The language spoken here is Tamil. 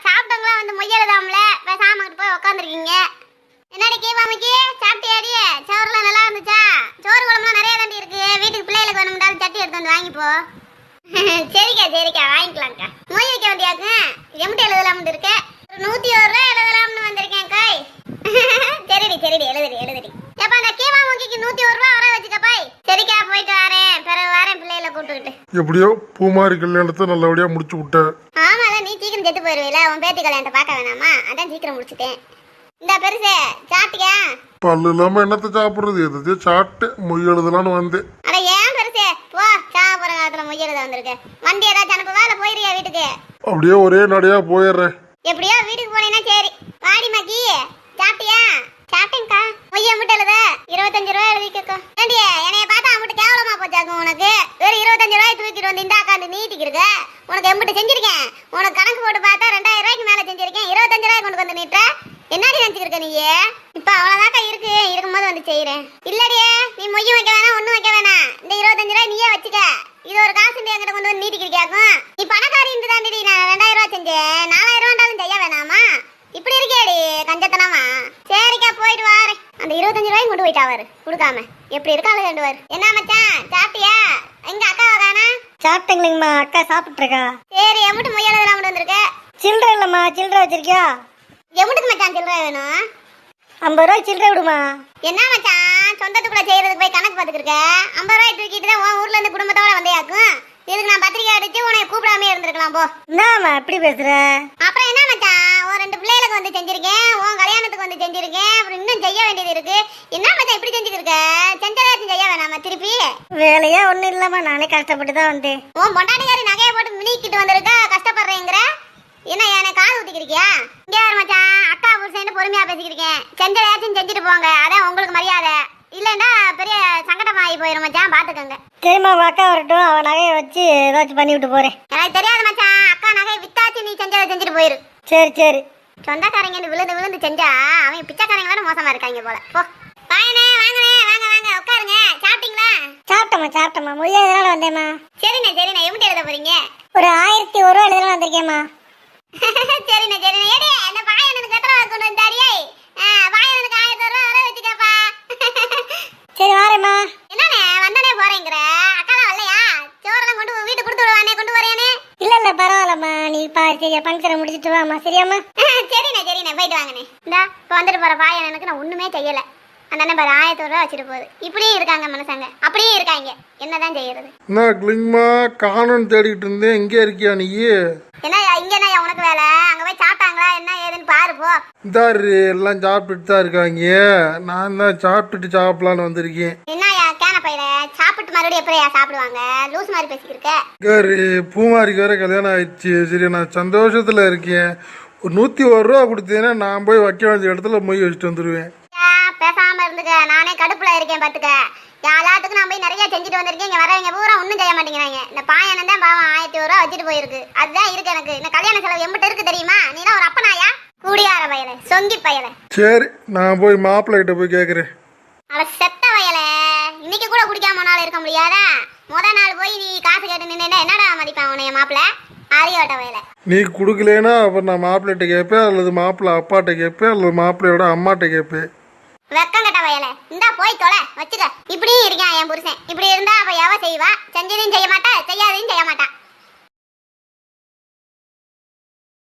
சாப்பிட்டவங்களா வந்து மொய்யலுதாம்ல பேசாம அங்கிட்டு போய் உட்காந்துருக்கீங்க. என்னடி கீவாமிக்கு சாப்பிட்டியாடி? சோறுலாம் நல்லா இருந்துச்சா? சோறு குழம்புலாம் நிறைய தாண்டி இருக்கு. வீட்டுக்கு பிள்ளைகளுக்கு வேணும்னாலும் சட்டி எடுத்து வந்து வாங்கிப்போ. சரிக்கா வாங்கிக்கலாம்க்கா. மொய் வைக்க வேண்டியாக்கு எம்பிட்டு எழுதலாம்னு இருக்க. ஒரு 101 ரூபா எழுதலாம்னு வந்திருக்கேன் காய். சரிடி எழுதுடி. எப்ப அந்த கீவாமிக்கு 101 ரூபா வர வச்சுக்கப்பாய். சரிக்கா போயிட்டு வரேன். பிறகு வரேன் பிள்ளைகளை கூப்பிட்டுக்கிட்டு. எப்படியோ பூமாரி கல்யாணத்தை நல்லபடியா முடிச்சு விட்ட. ஆமா நீ சீக்கிரம் செத்து போயிருவில. உன் பேத்தி கல்யாணத்தை பார்க்க வேணாமா? அதான் சீக்கிரம் முடிச்சுட்டேன். இந்த பெருசே சாப்பிட்டியா? பல்லு இல்லாம என்னத்தை சாப்பிடுறது? எதையோ சாப்பிட்டு மொய் எழுதலான்னு வந்தேன். அட ஏன் பெருசே போ. சாப்பிட்ற காலத்துல மொய் எழுத வந்திருக்கேன். வண்டி ஏதாச்சும் அனுப்புவா இல்ல போயிருவியா வீட்டுக்கு? அப்படியே ஒரே நடையா போயிடுறேன். எப்படியோ வீட்டுக்கு போனீங்கன்னா சரி. வாடி மக்கி சாப்பிட்டியா? சாப்பிட்டேங்க்கா. மொய்ய மட்டும் எழுத 25 ரூபா எழுதிக்கோ. ஏண்டி என்னைய பார்த்தா அம்பிட்டு கேவலமா போச்சாக்கும் உனக்கு? வெறும் 25 ரூபாய் தூக்கிட்டு வந்து இந்த அக்காண்டு நீட்டிக்கு இருக்க. உனக்கு எம்பிட்டு செஞ்சிருக்கேன்? உனக்கு கணக்கு போட்டு பார்த்தா 2000 ரூபாய்க்கு மேல செஞ்சிருக்கேன். 25 ரூபாய் கொண்டு வந்து நீட்ட என்னடி நினைச்சிருக்க நீ? இப்ப அவ்வளவுதாக்கா இருக்கும்போது வந்து செய்யறேன். இல்லடியே நீ மொய்யும் வைக்க வேணாம் ஒண்ணும் வைக்க வேணாம். இந்த 25 ரூபாய் நீயே வச்சுக்க. இது ஒரு காசு என்கிட்ட கொண்டு வந்து நீட்டிக்கிறியாக்கும். நீ பணக்காரி இருந்து தாண்டி நான் 2000 ரூபாய் செஞ்சேன். 4000 ரூபாண்டாலும் செய்ய வேணாமா? இப்படி இருக்கேடி கஞ்சத்தனமா? சரிக்கா போயிட்டு வாரேன். அந்த 25 ரூபாயும் கொண்டு போயிட்டா வாரு கொடுக்காம. எப்படி இருக்காங்க ரெண்டு வாரு. என்ன மச்சான் சாப்பிட்டியா? எங்க அக்கா தானே? சாப்பிட்டீங்களா? அக்கா சாப்பிட்டு இருக்கா. சரி எம்பிட்டு மொய்யால வந்திருக்க? சில்லறை இல்லம்மா. சில்லறை வச்சிருக்கியா? எம்பிட்டுக்கு மச்சான் சில்லறை வேணும்? 50 ரூபாய் சில்லறை விடுமா. என்ன மச்சான் சொந்தத்துக்குள்ள செய்யறதுக்கு போய் கணக்கு பாத்துக்கிருக்க? 50 ரூபாய் தூக்கிட்டு தான் உன் ஊர்ல இருந்து குடும்பத்தோட வந்தையாக்கும். இதுக்கு நான் பத்திரிக்கை அடிச்சு உன்னை கூப்பிடாமே இருந்திருக்கலாம் போ. என்னம்மா இப்படி பேசுற? அப்புறம் என்ன மச்சான் ஒரு 2 பிள்ளைகளுக்கு வந்து செஞ்சிருக்கேன். உன் கல்யாணத்துக்கு வந்து செஞ்சிருக்கேன். அப்புறம் இன்னும் செய்ய வேண்டியது இருக்கு. என்ன மச்சான் இப்படி செஞ்சுக்கிருக்க? செஞ்சதாச்சும் செய்ய வேணாமா திருப்பி? வேலையா ஒண்ணும் இல்லம்மா. நானே கஷ்டப்பட்டு தான் வந்தேன். உன் பொண்டாட்டிக்காரி நகையை போட்டு மினிக்கிட்டு வந்திருக்க. கஷ்டப்படுறேங்கிற என்ன என்னை காது ஊத்திக்கிறியா? இங்கே வர மச்சான் அக்கா புருஷன் பொறுமையா பேசிக்கிருக்கேன். செஞ்சதாச்சும் செஞ்சுட்டு போங்க. அதான் உங்களுக்கு மரியாதை. இல்லைன்னா பெரிய சங்கடமாகி போயிடும் மச்சான் பாத்துக்கோங்க. சரிம்மா அக்கா வரட்டும். அவன் நகையை வச்சு ஏதாச்சும் பண்ணி விட்டு போறேன். எனக்கு தெரியாது மச்சான். அக்கா நகை வித்தாச்சு நீ செஞ்சதை செஞ்சுட்டு போயிரு. சரி சொந்தக்காரங்க விழுந்து செஞ்சா அவன் பிச்சைக்காரங்க வேற மோசமா இருக்காங்க போல. போ வாங்கண்ணே வாங்க உட்காருங்க. சாப்பிட்டீங்களா? சாப்பிட்டம்மா. மொழியா எதனால வந்தேம்மா? சரிண்ணே எப்படி எழுத போறீங்க? ஒரு 1001 ரூபா எழுதலாம் வந்திருக்கேம்மா. சரிண்ணே ஏடி அந்த பாயனுக்கு எத்தனை கொண்டு வந்தாரியே? பாயனுக்கு 1001 ரூபா வர வச்சுக்கப்பா. சரி வாரேம்மா. என்னண்ணே வந்தனே போறேங்கிற? அக்கா தான் வரலையா? சோறெல்லாம் கொண்டு வீட்டுக்கு கொடுத்து விடுவானே கொண்டு வரையானே? இல்ல பரவாயில்லம்மா. நீ சரியா பங்கரை முடிச்சிட்டு வாமா. சரியாம்மா? சரிண்ணே போயிட்டு வாங்கண்ணே. இந்தா இப்போ வந்துட்டு போற பாயனுக்கு நான் ஒண்ணுமே செய்யல. அந்த அண்ணன் பாரு 1001 ரூபா வச்சுட்டு போகுது. இப்படியும் இருக்காங்க மனுஷங்க. அப்படியே இருக்காங்க. என்னதான் செய்யறது? என்ன கிளிங்மா காணோன்னு தேடிட்டு இருந்தேன். எங்கே இருக்கியா நீ? என்ன இங்க என்ன உனக்கு வேலை? அங்க போய் சாப்பிட்டாங்களா என்ன ஏதுன்னு பாரு போ. இந்தாரு எல்லாம் சாப்பிட்டுட்டு தான் இருக்காங்க. நான் தான் சாப்பிட்டுட்டு சாப்பிடலான்னு வந்திருக்கேன். என்னயா கேன பையில சாப்பிட்டு மறுபடியும் எப்படியா சாப்பிடுவாங்க? லூஸ் மாதிரி பேசிக்கிருக்க. கேரு பூமாரிக்கு வேற கல்யாணம் ஆயிடுச்சு. சரி நான் சந்தோஷத்துல இருக்கேன். ஒரு 101 ரூபா கொடுத்தேன்னா நான் போய் வைக்க வேண்டிய இடத்துல மொய் வச்சுட்டு வந்துடுவேன். பேசாம இருந்துக்க. நானே கடுப்புல இருக்கேன் பாத்துக்க. எல்லாத்துக்கும் நான் போய் நிறைய செஞ்சுட்டு வந்திருக்கேன். இங்க வரவங்க பூரா ஒன்னும் செய்ய மாட்டேங்கிறாங்க. இந்த பாயனம் தான் பாவம் 1001 ரூபா வச்சுட்டு போயிருக்கு. அதுதான் இருக்கு எனக்கு. இந்த கல்யாண செலவு எம்பிட்டு இருக்கு தெரியுமா? நீ தான் ஒரு அப்பனாயா? கூடியார பயல சொங்கி பயல. சரி நான் போய் மாப்பிள்ளை கிட்ட போய் கேக்குறேன். அட செத்த வயல இன்னைக்கு கூட குடிக்காம நாள் இருக்க முடியாதா? முத நாள் போய் நீ காசு கேட்டு நின்னுட்டா என்னடா மதிப்பான் உன்னைய மாப்பிள்ள? ஆரியோட்ட வயல. நீ கொடுக்கலனா அப்புறம் நான் மாப்பிள்ளைகிட்ட கேட்பேன். அல்லது மாப்பிள்ளை அப்பாட்ட கேட்பேன். அல்லது மாப்பிள்ளையோட அம்மாட்ட கேட்பேன். வெக்கம் கட்ட வயல. இந்தா போய் தொலை வச்சுக்க. இப்படியும் இருக்கான் என் புருஷன். இப்படி இருந்தா அவ எவ செய்வா? செஞ்சதையும் செய்ய மாட்டா செய்யாதையும் செய்ய மாட்டா.